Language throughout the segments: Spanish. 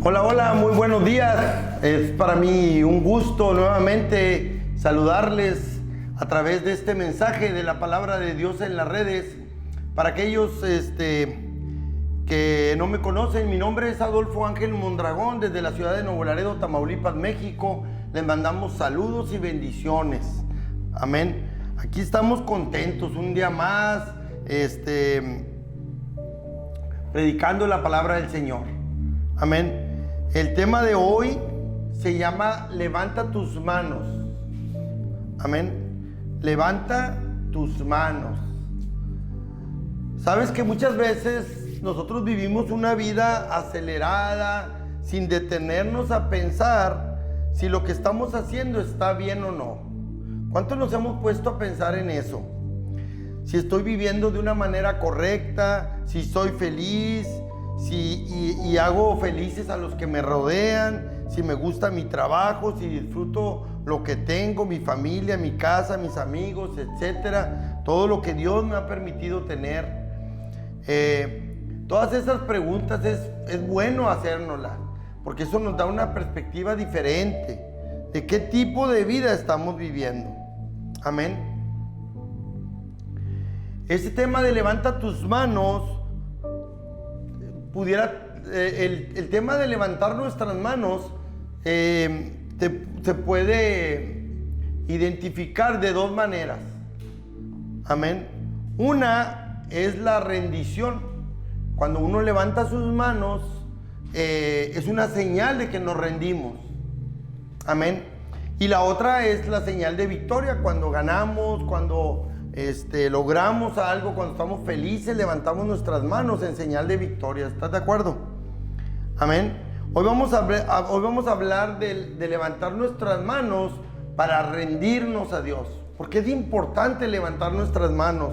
Hola, hola, muy buenos días. Es para mí un gusto nuevamente saludarles a través de este mensaje de la palabra de Dios en las redes. Para aquellos que no me conocen, mi nombre es Adolfo Ángel Mondragón, desde la ciudad de Nuevo Laredo, Tamaulipas, México. Les mandamos saludos y bendiciones. Amén. Aquí estamos contentos un día más, predicando la palabra del Señor. Amén. El tema de hoy se llama Levanta tus manos. Amén. Levanta tus manos. Sabes que muchas veces nosotros vivimos una vida acelerada, sin detenernos a pensar si lo que estamos haciendo está bien o no. ¿Cuántos nos hemos puesto a pensar en eso? Si estoy viviendo de una manera correcta, si soy feliz, y hago felices a los que me rodean, si me gusta mi trabajo, si disfruto lo que tengo, mi familia, mi casa, mis amigos, etcétera, todo lo que Dios me ha permitido tener. Todas esas preguntas es bueno hacérnoslas, porque eso nos da una perspectiva diferente de qué tipo de vida estamos viviendo. Amén. Ese tema de levanta tus manos, el tema de levantar nuestras manos se puede identificar de dos maneras. Amén. Una es la rendición. Cuando uno levanta sus manos, es una señal de que nos rendimos. Amén. Y la otra es la señal de victoria. Cuando ganamos, cuando logramos algo, cuando estamos felices, levantamos nuestras manos en señal de victoria. ¿Estás de acuerdo? Amén. Hoy vamos a hablar de levantar nuestras manos para rendirnos a Dios, porque es importante levantar nuestras manos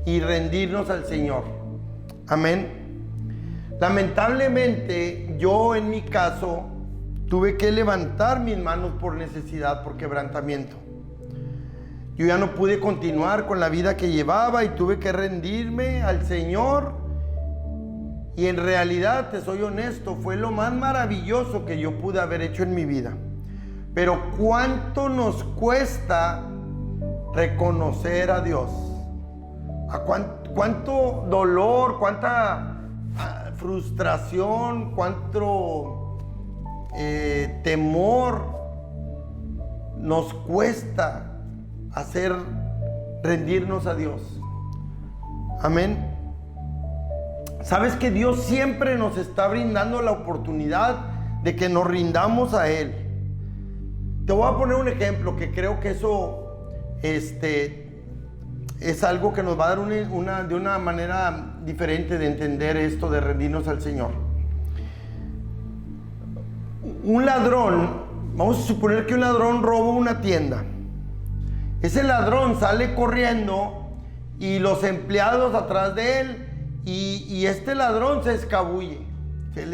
y rendirnos al Señor. Amén. Lamentablemente, yo en mi caso tuve que levantar mis manos por necesidad, por quebrantamiento. Yo ya no pude continuar con la vida que llevaba y tuve que rendirme al Señor. Y en realidad, te soy honesto, fue lo más maravilloso que yo pude haber hecho en mi vida. Pero ¿cuánto nos cuesta reconocer a Dios? ¿Cuánto dolor, cuánta frustración, cuánto temor nos cuesta rendirnos a Dios? Amén. Sabes que Dios siempre nos está brindando la oportunidad de que nos rindamos a Él. Te voy a poner un ejemplo que creo que eso es algo que nos va a dar de una manera diferente de entender esto de rendirnos al Señor. Un ladrón, vamos a suponer que un ladrón roba una tienda. Ese ladrón sale corriendo y los empleados atrás de él, y este ladrón se escabulle, se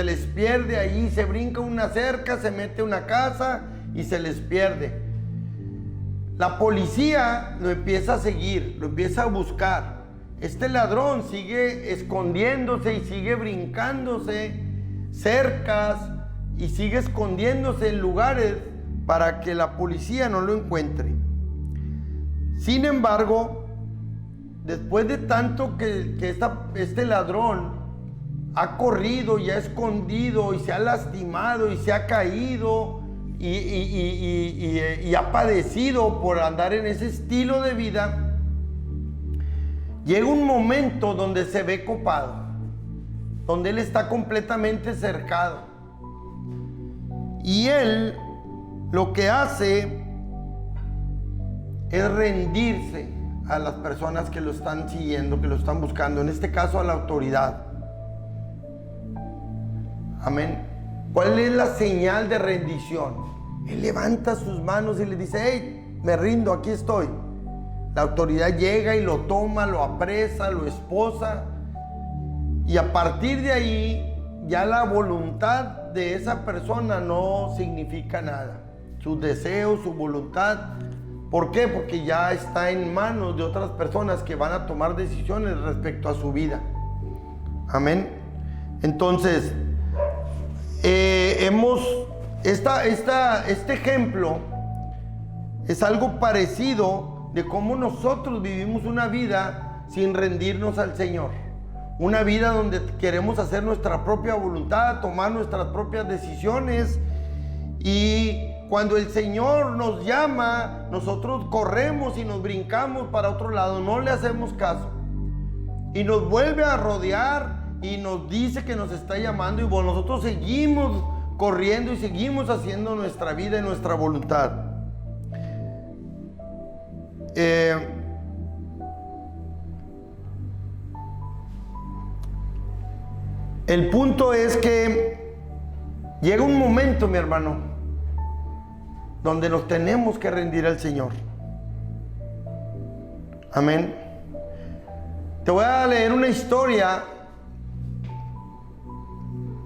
les pierde ahí, se brinca una cerca, se mete a una casa y se les pierde. La policía lo empieza a seguir, lo empieza a buscar. Este ladrón sigue escondiéndose y sigue brincándose cercas y sigue escondiéndose en lugares para que la policía no lo encuentre. Sin embargo, después de tanto que este ladrón ha corrido y ha escondido y se ha lastimado y se ha caído y ha padecido por andar en ese estilo de vida, llega un momento donde se ve copado, donde él está completamente cercado, y él lo que hace es rendirse a las personas que lo están siguiendo, que lo están buscando, en este caso a la autoridad. Amén. ¿Cuál es la señal de rendición? Él levanta sus manos y le dice: hey, me rindo, aquí estoy. La autoridad llega y lo toma, lo apresa, lo esposa, y a partir de ahí ya la voluntad de esa persona no significa nada. Sus deseos, su voluntad. ¿Por qué? Porque ya está en manos de otras personas que van a tomar decisiones respecto a su vida. Amén. Entonces, Este ejemplo es algo parecido de cómo nosotros vivimos una vida sin rendirnos al Señor. Una vida donde queremos hacer nuestra propia voluntad, tomar nuestras propias decisiones, y cuando el Señor nos llama, nosotros corremos y nos brincamos para otro lado, no le hacemos caso. Y nos vuelve a rodear y nos dice que nos está llamando, y bueno, nosotros seguimos corriendo y seguimos haciendo nuestra vida y nuestra voluntad. El punto es que llega un momento, mi hermano, donde nos tenemos que rendir al Señor. Amén. Te voy a leer una historia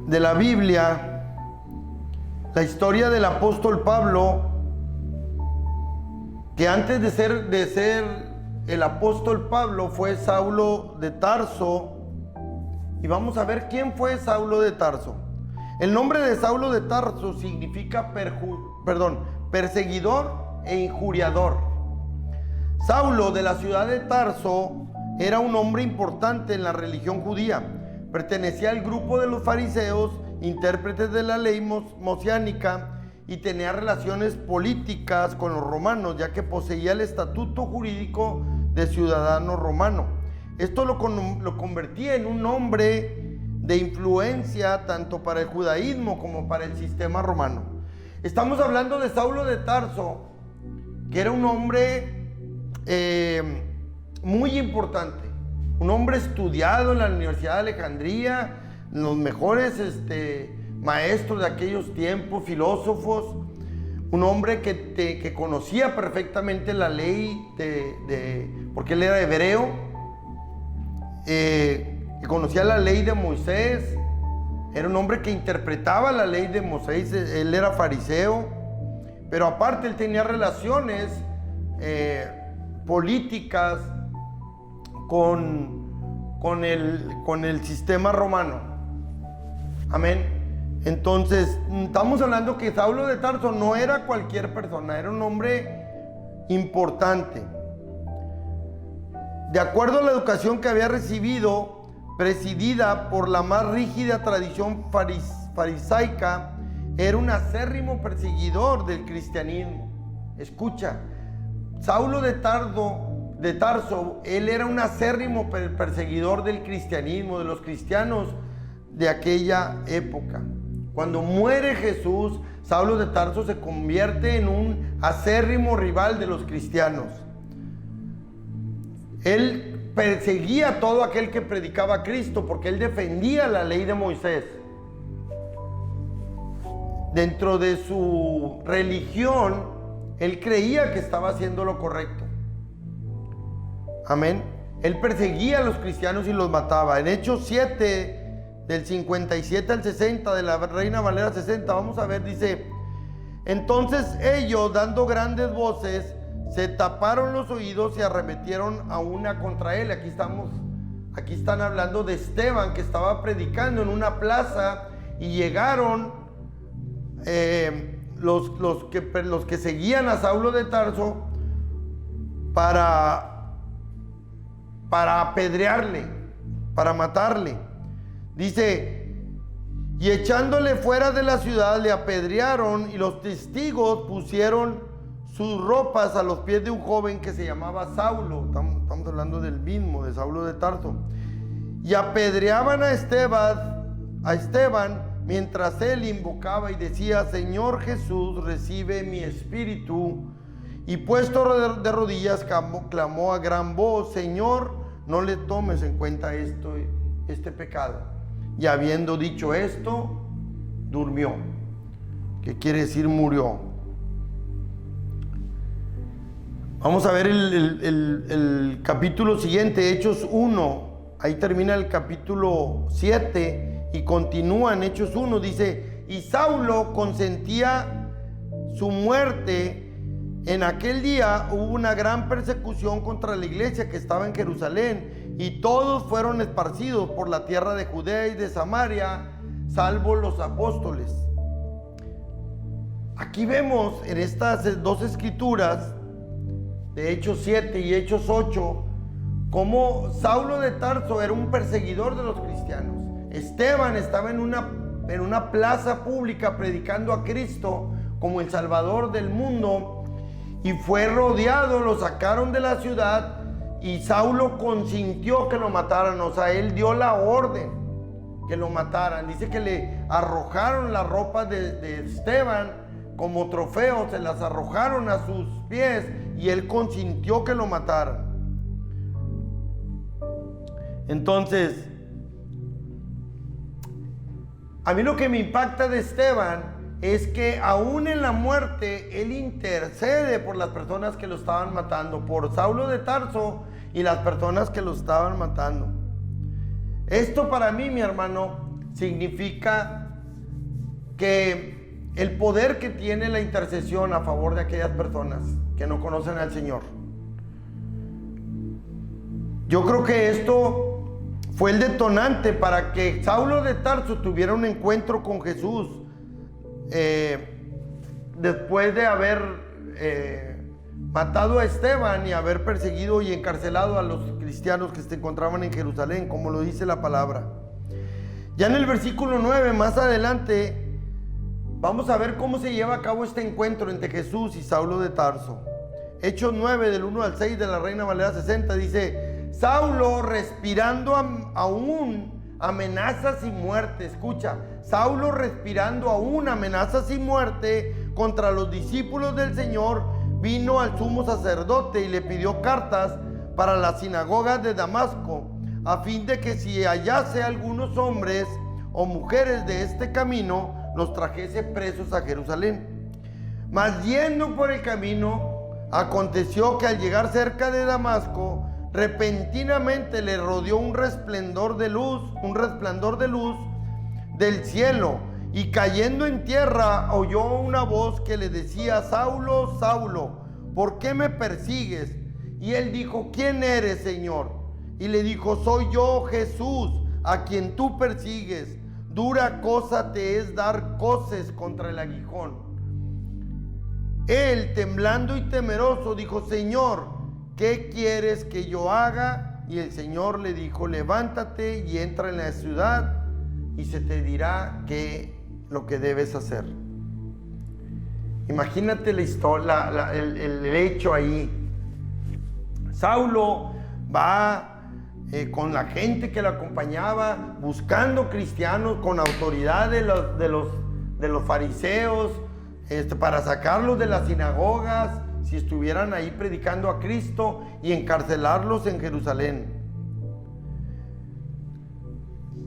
de la Biblia, la historia del apóstol Pablo, que antes de ser el apóstol Pablo fue Saulo de Tarso. Y vamos a ver quién fue Saulo de Tarso. El nombre de Saulo de Tarso significa perseguidor e injuriador. Saulo, de la ciudad de Tarso, era un hombre importante en la religión judía. Pertenecía al grupo de los fariseos, intérpretes de la ley mosiánica, y tenía relaciones políticas con los romanos, ya que poseía el estatuto jurídico de ciudadano romano. Esto lo convertía en un hombre de influencia tanto para el judaísmo como para el sistema romano. Estamos hablando de Saulo de Tarso, que era un hombre muy importante, un hombre estudiado en la Universidad de Alejandría, los mejores maestros de aquellos tiempos, filósofos, un hombre que conocía perfectamente la ley porque él era hebreo, que conocía la ley de Moisés, era un hombre que interpretaba la ley de Moisés, él era fariseo, pero aparte él tenía relaciones políticas con el sistema romano. Amén. Entonces, estamos hablando que Saulo de Tarso no era cualquier persona, era un hombre importante. De acuerdo a la educación que había recibido, presidida por la más rígida tradición farisaica, era un acérrimo perseguidor del cristianismo. Escucha, Saulo de Tarso, él era un acérrimo perseguidor del cristianismo, de los cristianos de aquella época. Cuando muere Jesús, Saulo de Tarso se convierte en un acérrimo rival de los cristianos. Él perseguía a todo aquel que predicaba a Cristo, porque él defendía la ley de Moisés. Dentro de su religión, él creía que estaba haciendo lo correcto. Amén. Él perseguía a los cristianos y los mataba. En Hechos 7, del 57 al 60, de la Reina Valera 60, vamos a ver, dice: entonces ellos, dando grandes voces, se taparon los oídos y arremetieron a una contra él. Aquí están hablando de Esteban, que estaba predicando en una plaza, y llegaron los que seguían a Saulo de Tarso para apedrearle, para matarle. Dice: y echándole fuera de la ciudad le apedrearon, y los testigos pusieron sus ropas a los pies de un joven que se llamaba Saulo. Estamos hablando del mismo, de Saulo de Tarso. Y apedreaban a Esteban mientras él invocaba y decía: Señor Jesús, recibe mi espíritu. Y puesto de rodillas clamó a gran voz: Señor, no le tomes en cuenta este pecado. Y habiendo dicho esto, durmió, que quiere decir murió. Vamos a ver el capítulo siguiente, Hechos 1. Ahí termina el capítulo 7 y continúa en Hechos 1. Dice: y Saulo consentía su muerte. En aquel día hubo una gran persecución contra la iglesia que estaba en Jerusalén, y todos fueron esparcidos por la tierra de Judea y de Samaria, salvo los apóstoles. Aquí vemos en estas dos escrituras, de Hechos 7 y Hechos 8, cómo Saulo de Tarso era un perseguidor de los cristianos. Esteban estaba en una plaza pública predicando a Cristo como el Salvador del mundo, y fue rodeado, lo sacaron de la ciudad, y Saulo consintió que lo mataran. O sea, él dio la orden que lo mataran. Dice que le arrojaron las ropas de Esteban como trofeo, se las arrojaron a sus pies, y él consintió que lo mataran. Entonces, a mí lo que me impacta de Esteban es que aún en la muerte él intercede por las personas que lo estaban matando, por Saulo de Tarso y las personas que lo estaban matando. Esto para mí, mi hermano, significa que el poder que tiene la intercesión a favor de aquellas personas que no conocen al Señor. Yo creo que esto fue el detonante para que Saulo de Tarso tuviera un encuentro con Jesús, después de haber matado a Esteban y haber perseguido y encarcelado a los cristianos que se encontraban en Jerusalén, como lo dice la palabra. Ya en el versículo 9, más adelante, vamos a ver cómo se lleva a cabo este encuentro entre Jesús y Saulo de Tarso. Hechos 9, del 1 al 6 de la Reina Valera 60, dice: Saulo, respirando aún amenazas y muerte. Escucha, Saulo respirando aún amenazas y muerte contra los discípulos del Señor, vino al sumo sacerdote y le pidió cartas para las sinagogas de Damasco, a fin de que si hallase algunos hombres o mujeres de este camino, los trajese presos a Jerusalén. Mas yendo por el camino, aconteció que al llegar cerca de Damasco, repentinamente le rodeó un resplandor de luz del cielo, y cayendo en tierra oyó una voz que le decía: Saulo, Saulo, ¿por qué me persigues? Y él dijo: ¿quién eres, Señor? Y le dijo: soy yo, Jesús, a quien tú persigues. Dura cosa te es dar coces contra el aguijón. Él, temblando y temeroso, dijo: Señor, ¿qué quieres que yo haga? Y el Señor le dijo: levántate y entra en la ciudad, y se te dirá lo que debes hacer. Imagínate la historia, el hecho ahí. Saulo va con la gente que lo acompañaba, buscando cristianos con autoridad de los fariseos, para sacarlos de las sinagogas, si estuvieran ahí predicando a Cristo, y encarcelarlos en Jerusalén.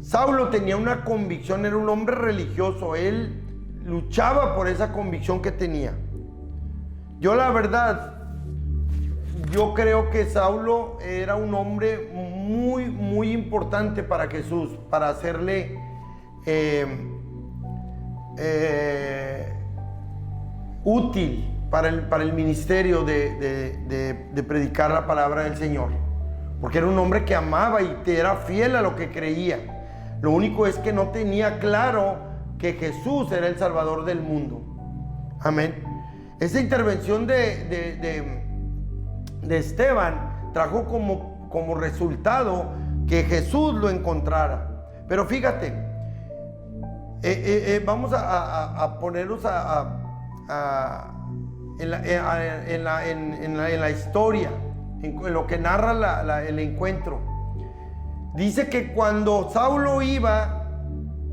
Saulo tenía una convicción, era un hombre religioso, él luchaba por esa convicción que tenía. Yo, la verdad, yo creo que Saulo era un hombre muy, muy importante para Jesús, para hacerle útil para el ministerio de predicar la palabra del Señor, porque era un hombre que amaba y era fiel a lo que creía. Lo único es que no tenía claro que Jesús era el Salvador del mundo. Amén. Esa intervención de Esteban trajo como resultado que Jesús lo encontrara. Pero fíjate, vamos a ponernos en la historia, en lo que narra el encuentro. Dice que cuando Saulo iba,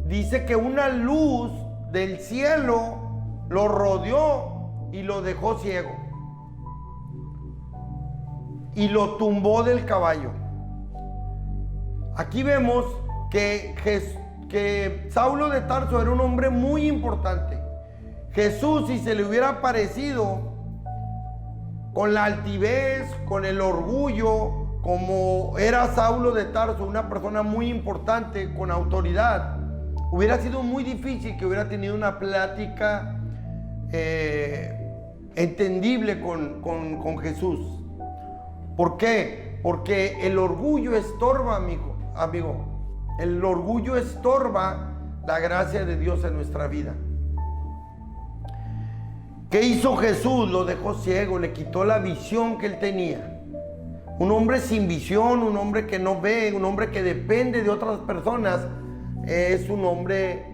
dice que una luz del cielo lo rodeó y lo dejó ciego, y lo tumbó del caballo. Aquí vemos que Saulo de Tarso era un hombre muy importante. Jesús, si se le hubiera aparecido con la altivez, con el orgullo, como era Saulo de Tarso, una persona muy importante, con autoridad, hubiera sido muy difícil que hubiera tenido una plática entendible con Jesús. ¿Por qué? Porque el orgullo estorba, amigo. El orgullo estorba la gracia de Dios en nuestra vida. ¿Qué hizo Jesús? Lo dejó ciego, le quitó la visión que él tenía. Un hombre sin visión, un hombre que no ve, un hombre que depende de otras personas, es un hombre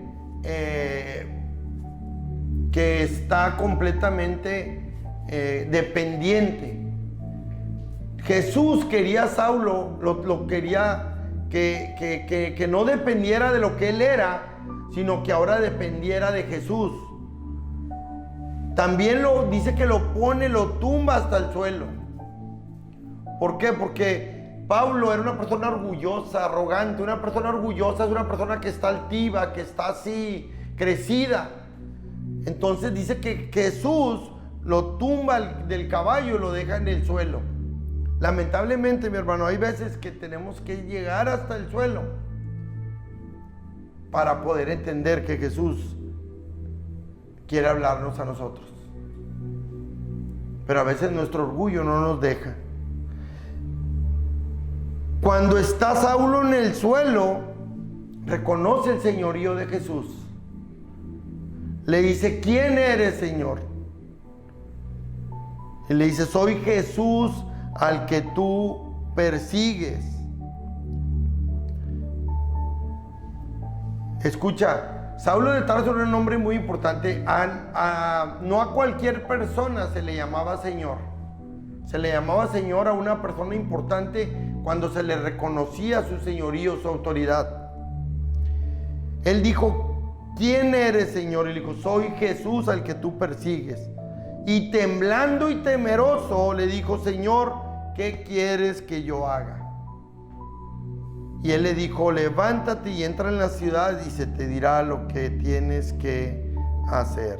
que está completamente dependiente. Jesús quería a Saulo, lo quería que no dependiera de lo que él era, sino que ahora dependiera de Jesús. También dice que lo tumba hasta el suelo. ¿Por qué? Porque Pablo era una persona orgullosa, arrogante. Una persona orgullosa es una persona que está altiva, que está así, crecida. Entonces dice que Jesús lo tumba del caballo y lo deja en el suelo. Lamentablemente, mi hermano, hay veces que tenemos que llegar hasta el suelo para poder entender que Jesús quiere hablarnos a nosotros. Pero a veces nuestro orgullo no nos deja. Cuando está Saulo en el suelo, reconoce el señorío de Jesús. Le dice: ¿quién eres, Señor? Y le dice: soy Jesús al que tú persigues. Escucha, Saulo de Tarso era un nombre muy importante. No a cualquier persona se le llamaba Señor. Se le llamaba Señor a una persona importante cuando se le reconocía su señorío, su autoridad. Él dijo: ¿quién eres, Señor? Y le dijo: soy Jesús al que tú persigues. Y temblando y temeroso le dijo: Señor, ¿qué quieres que yo haga? Y él le dijo: levántate y entra en la ciudad y se te dirá lo que tienes que hacer.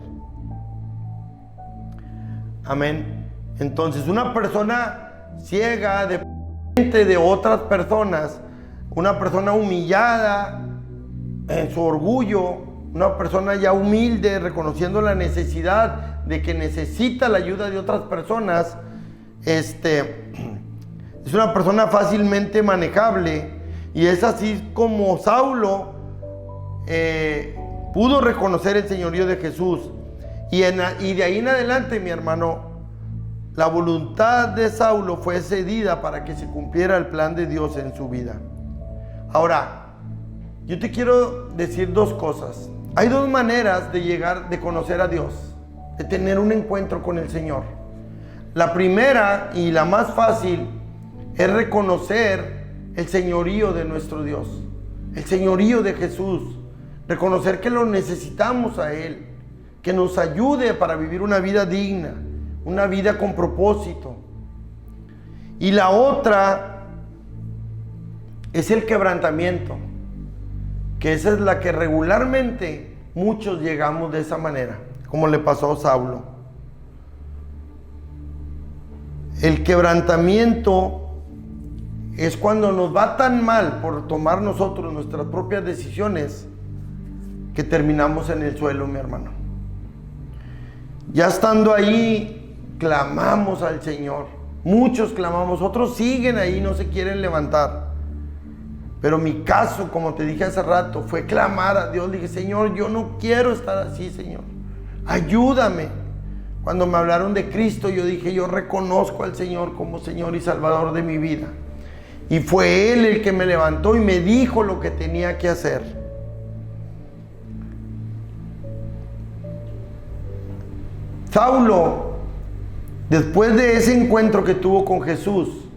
Amén. Entonces, una persona ciega, dependiente de otras personas, una persona humillada en su orgullo, una persona ya humilde, reconociendo la necesidad de que necesita la ayuda de otras personas, es una persona fácilmente manejable. Y es así como Saulo pudo reconocer el señorío de Jesús. Y de ahí en adelante, mi hermano, la voluntad de Saulo fue cedida para que se cumpliera el plan de Dios en su vida. Ahora, yo te quiero decir dos cosas. Hay dos maneras de conocer a Dios, de tener un encuentro con el Señor. La primera y la más fácil es reconocer el señorío de nuestro Dios, el señorío de Jesús, reconocer que lo necesitamos a Él, que nos ayude para vivir una vida digna, una vida con propósito. Y la otra es el quebrantamiento, que esa es la que regularmente muchos llegamos de esa manera, como le pasó a Saulo. El quebrantamiento es cuando nos va tan mal por tomar nosotros nuestras propias decisiones que terminamos en el suelo, mi hermano. Ya estando ahí, clamamos al Señor. Muchos clamamos, otros siguen ahí, no se quieren levantar. Pero mi caso, como te dije hace rato, fue clamar a Dios. Le dije: Señor, yo no quiero estar así, Señor. Ayúdame. Cuando me hablaron de Cristo, yo dije: yo reconozco al Señor como Señor y Salvador de mi vida. Y fue Él el que me levantó y me dijo lo que tenía que hacer. Saulo, después de ese encuentro que tuvo con Jesús,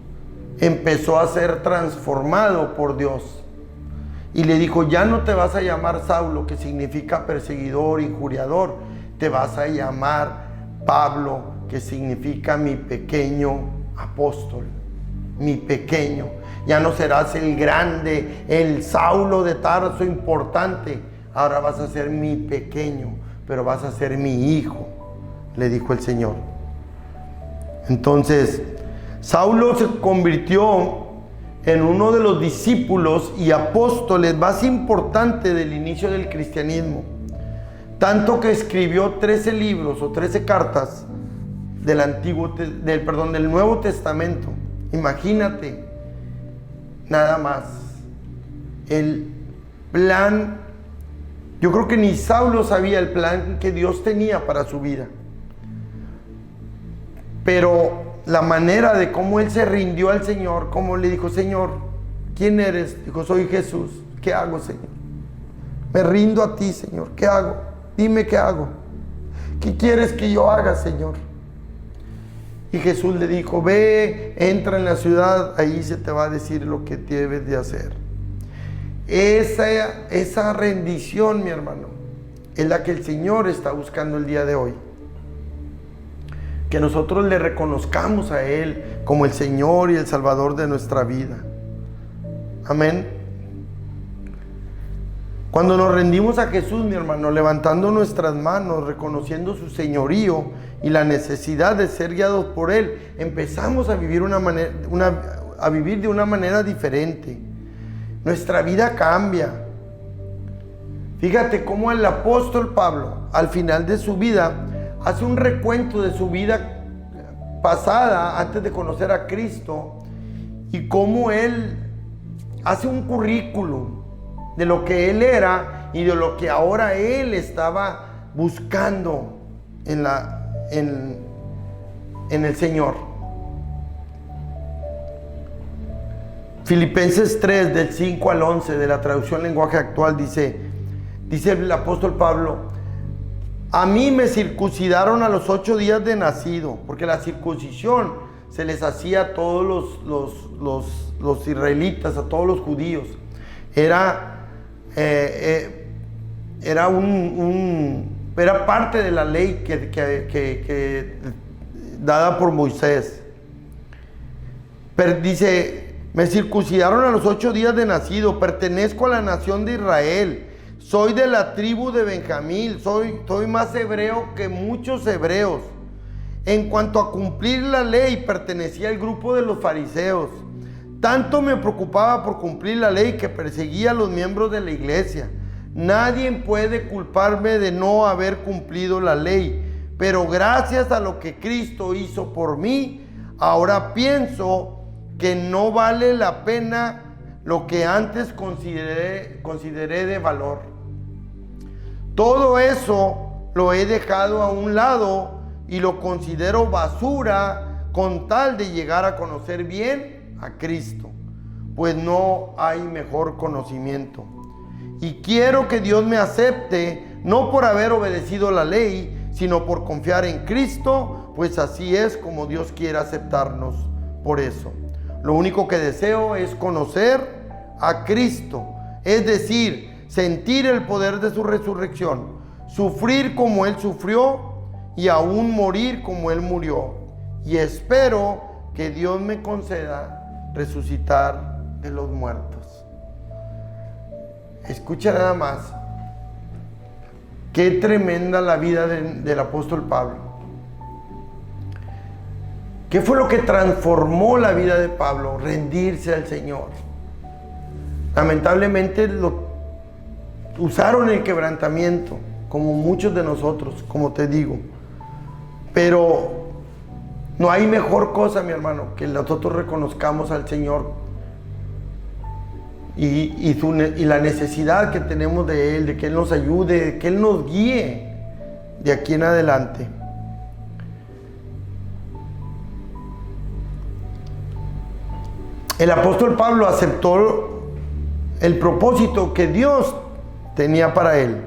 empezó a ser transformado por Dios. Y le dijo: ya no te vas a llamar Saulo, que significa perseguidor, injuriador. Te vas a llamar Pablo, que significa mi pequeño apóstol. Mi pequeño. Ya no serás el grande, el Saulo de Tarso importante. Ahora vas a ser mi pequeño, pero vas a ser mi hijo, le dijo el Señor. Entonces, Saulo se convirtió en uno de los discípulos y apóstoles más importantes del inicio del cristianismo. Tanto que escribió 13 libros o 13 cartas del Nuevo Testamento. Imagínate nada más el plan Yo creo que ni Saulo sabía el plan que Dios tenía para su vida. Pero la manera de cómo él se rindió al Señor, como le dijo: Señor, ¿quién eres? Dijo: soy Jesús. ¿Qué hago, Señor? Me rindo a ti, Señor. ¿Qué hago? Dime qué hago. ¿Qué quieres que yo haga, Señor? Y Jesús le dijo: ve, entra en la ciudad, ahí se te va a decir lo que debes de hacer. Esa rendición, mi hermano, es la que el Señor está buscando el día de hoy. Que nosotros le reconozcamos a Él como el Señor y el Salvador de nuestra vida. Amén. Cuando nos rendimos a Jesús, mi hermano, levantando nuestras manos, reconociendo su señorío y la necesidad de ser guiados por Él, empezamos a vivir de una manera diferente. Nuestra vida cambia. Fíjate cómo el apóstol Pablo, al final de su vida, hace un recuento de su vida pasada antes de conocer a Cristo, y cómo él hace un currículum de lo que él era y de lo que ahora él estaba buscando en el Señor. Filipenses 3, del 5 al 11, de la traducción lenguaje actual, dice el apóstol Pablo: a mí me circuncidaron a los 8 días de nacido, porque la circuncisión se les hacía a todos los israelitas, a todos los judíos. Era parte de la ley que dada por Moisés. Pero dice: me circuncidaron a los 8 días de nacido, pertenezco a la nación de Israel, soy de la tribu de Benjamín, soy más hebreo que muchos hebreos. En cuanto a cumplir la ley, pertenecía al grupo de los fariseos. Tanto me preocupaba por cumplir la ley que perseguía a los miembros de la iglesia. Nadie puede culparme de no haber cumplido la ley, pero gracias a lo que Cristo hizo por mí, ahora pienso que no vale la pena lo que antes consideré de valor. Todo eso lo he dejado a un lado y lo considero basura con tal de llegar a conocer bien a Cristo, pues no hay mejor conocimiento. Y quiero que Dios me acepte, no por haber obedecido la ley, sino por confiar en Cristo, pues así es como Dios quiere aceptarnos. Por eso, lo único que deseo es conocer a Cristo, es decir, sentir el poder de su resurrección, sufrir como Él sufrió y aún morir como Él murió. Y espero que Dios me conceda resucitar de los muertos. Escucha nada más. Qué tremenda la vida del apóstol Pablo. ¿Qué fue lo que transformó la vida de Pablo? Rendirse al Señor. Lamentablemente usaron el quebrantamiento, como muchos de nosotros, como te digo. Pero no hay mejor cosa, mi hermano, que nosotros reconozcamos al Señor y la necesidad que tenemos de Él, de que Él nos ayude, de que Él nos guíe de aquí en adelante. El apóstol Pablo aceptó el propósito que Dios tenía para él.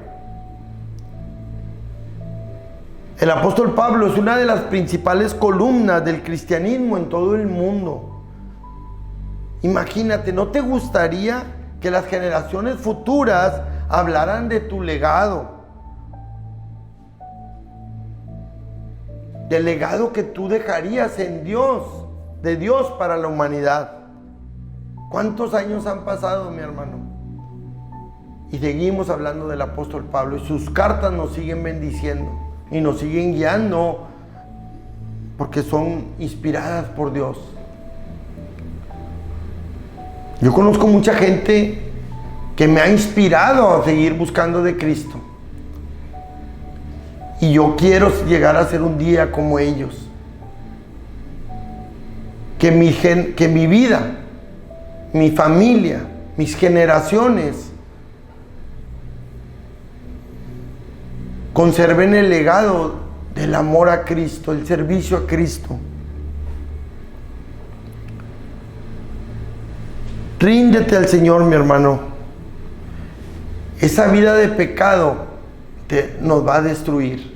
El apóstol Pablo es una de las principales columnas del cristianismo en todo el mundo. Imagínate, ¿no te gustaría que las generaciones futuras hablaran de tu legado? Del legado que tú dejarías en Dios, de Dios para la humanidad. ¿Cuántos años han pasado, mi hermano? Y seguimos hablando del apóstol Pablo, y sus cartas nos siguen bendiciendo y nos siguen guiando porque son inspiradas por Dios. Yo conozco mucha gente que me ha inspirado a seguir buscando de Cristo, y yo quiero llegar a ser un día como ellos. Que mi vida, mi familia, mis generaciones conserven el legado del amor a Cristo, el servicio a Cristo. Ríndete al Señor, mi hermano. Esa vida de pecado nos va a destruir.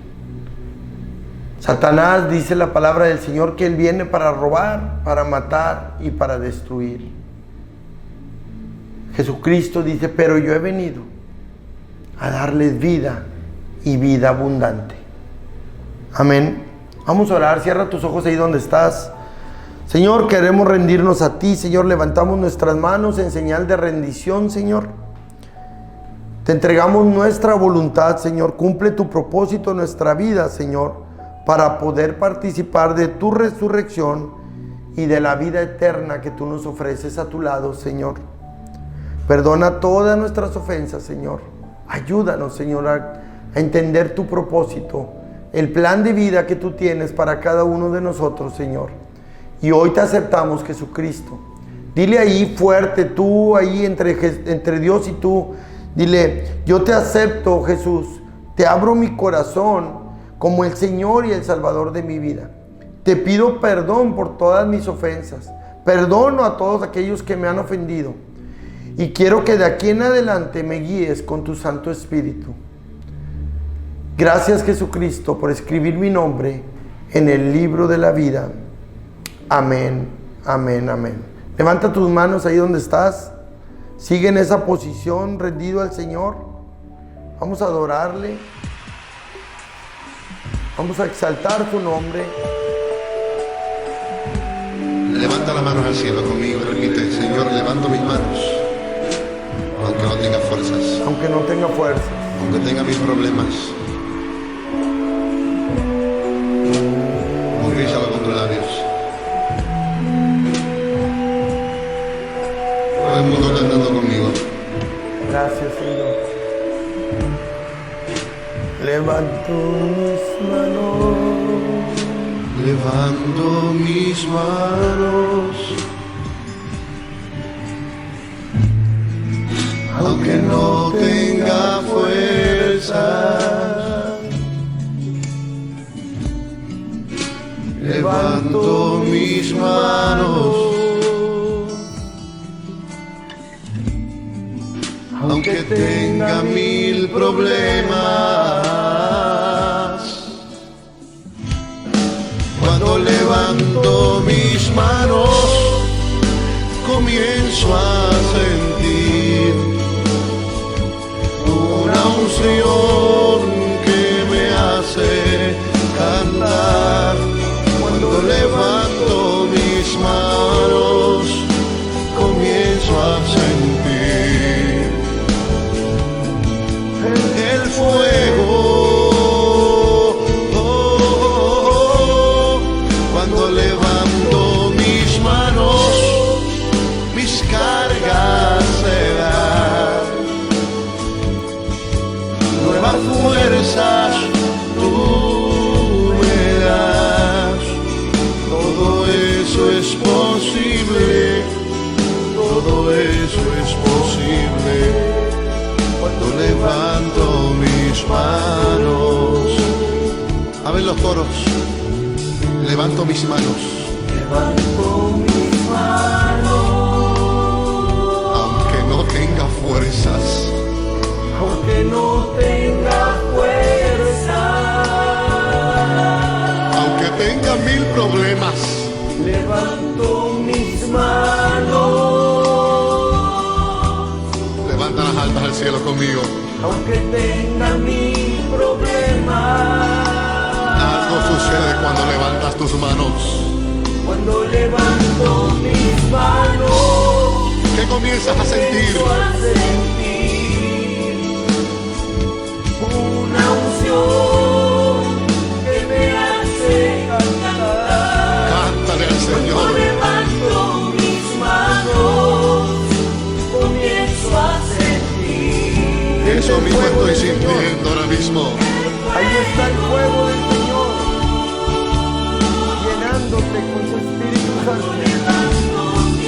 Satanás, dice la palabra del Señor, que Él viene para robar, para matar y para destruir. Jesucristo dice, pero yo he venido a darles vida y vida abundante. Amén. Vamos a orar. Cierra tus ojos ahí donde estás. Señor, queremos rendirnos a ti, Señor. Levantamos nuestras manos en señal de rendición, Señor. Te entregamos nuestra voluntad, Señor. Cumple tu propósito en nuestra vida, Señor, para poder participar de tu resurrección y de la vida eterna que tú nos ofreces a tu lado, Señor. Perdona todas nuestras ofensas, Señor. Ayúdanos, Señor, a entender tu propósito, el plan de vida que tú tienes para cada uno de nosotros, Señor. Y hoy te aceptamos, Jesucristo. Dile ahí fuerte, tú ahí entre Dios y tú, dile, yo te acepto, Jesús. Te abro mi corazón como el Señor y el Salvador de mi vida. Te pido perdón por todas mis ofensas. Perdono a todos aquellos que me han ofendido. Y quiero que de aquí en adelante me guíes con tu Santo Espíritu. Gracias, Jesucristo, por escribir mi nombre en el libro de la vida. Amén, amén, amén. Levanta tus manos ahí donde estás. Sigue en esa posición, rendido al Señor. Vamos a adorarle. Vamos a exaltar su nombre. Levanta las manos al cielo conmigo, repite, Señor, levanto mis manos, aunque no tenga fuerzas, Aunque no tenga fuerzas, aunque tenga mis problemas. Confísalo con tus labios. Todo el mundo cantando conmigo. gracias, Señor. Levanto mis manos, Levanto mis manos, aunque no tenga fuerza. Levanto mis manos, aunque tenga mil problemas. Cuando levanto mis manos, comienzo a sentir una unción que me hace cantar. Cuando levanto mis manos, comienzo a sentir el fuego. Cuando levanto mis manos, mis cargas se dan. Nuevas fuerzas tú me das. Todo eso es posible. Todo eso es posible. Cuando levanto mis manos. A ver los coros. Levanto mis manos. levanto mis manos, Aunque no tenga fuerzas. aunque no tenga fuerza, Aunque tenga mil problemas. levanto mis manos, Levanta las altas al cielo conmigo. aunque tenga mil problemas. Algo sucede cuando levantas tus manos. Cuando levanto mis manos, ¿Qué comienzas a sentir? comienzo a sentir una unción que me hace cantar. Cántale al Cuando Señor. levanto mis manos, comienzo a sentir. Eso mismo estoy sintiendo ahora mismo. Ahí está el fuego del Señor, llenándote con su Espíritu Santo.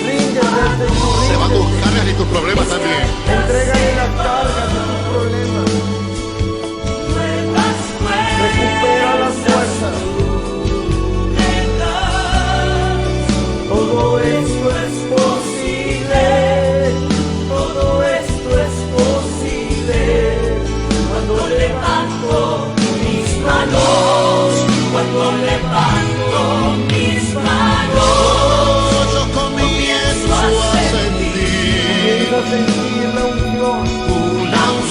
Ríndete al Señor, Se va a tus ríndete. cargas y tus problemas también. Entrégale las cargas de tus problemas. Nuevas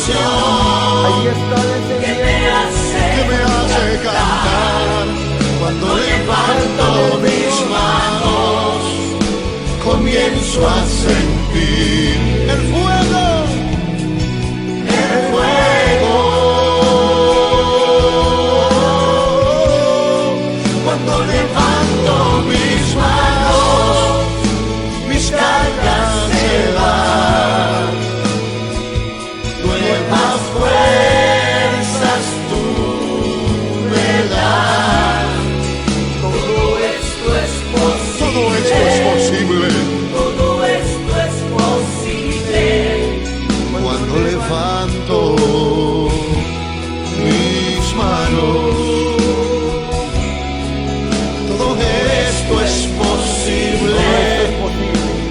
canción Ahí está ese que me hace cantar. Cuando levanto mis manos, comienzo a sentir el fuego. Cuando levanto mis manos, mis cargas se van. Nuevas fuerzas tú me das. Todo esto es posible. Todo esto es posible. Cuando levanto mis manos. Todo esto es posible.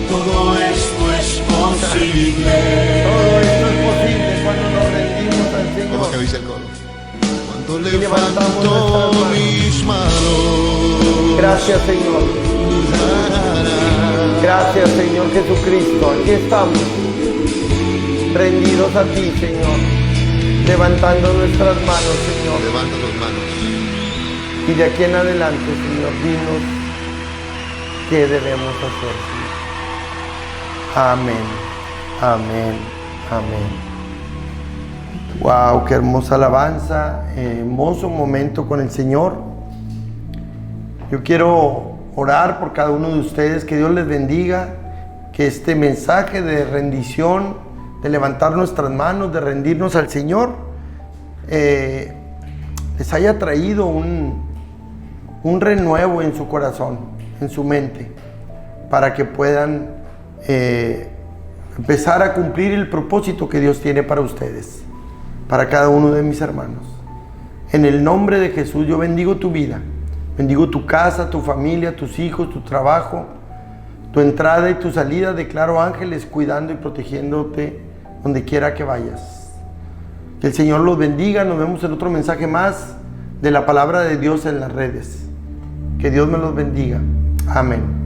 Todo esto es posible. Todo esto es posible cuando nos rendimos al Señor. ¿Cómo es que dice el coro? Cuando Y levantamos levanto nuestras manos. mis manos. Gracias, Señor. Gracias, Señor Jesucristo. Aquí estamos, rendidos a ti, Señor, levantando nuestras manos, Señor. Levanta tus manos. Y de aquí en adelante, Señor, dinos qué debemos hacer, Señor. Amén, amén, amén. Wow, qué hermosa alabanza, hermoso momento con el Señor. Yo quiero orar por cada uno de ustedes, que Dios les bendiga, que este mensaje de rendición, de levantar nuestras manos, de rendirnos al Señor, les haya traído un renuevo en su corazón, en su mente, para que puedan empezar a cumplir el propósito que Dios tiene para ustedes, para cada uno de mis hermanos. En el nombre de Jesús yo bendigo tu vida, bendigo tu casa, tu familia, tus hijos, tu trabajo, tu entrada y tu salida. Declaro ángeles cuidando y protegiéndote donde quiera que vayas. Que el Señor los bendiga. Nos vemos en otro mensaje más de la palabra de Dios en las redes. Que Dios me los bendiga. Amén.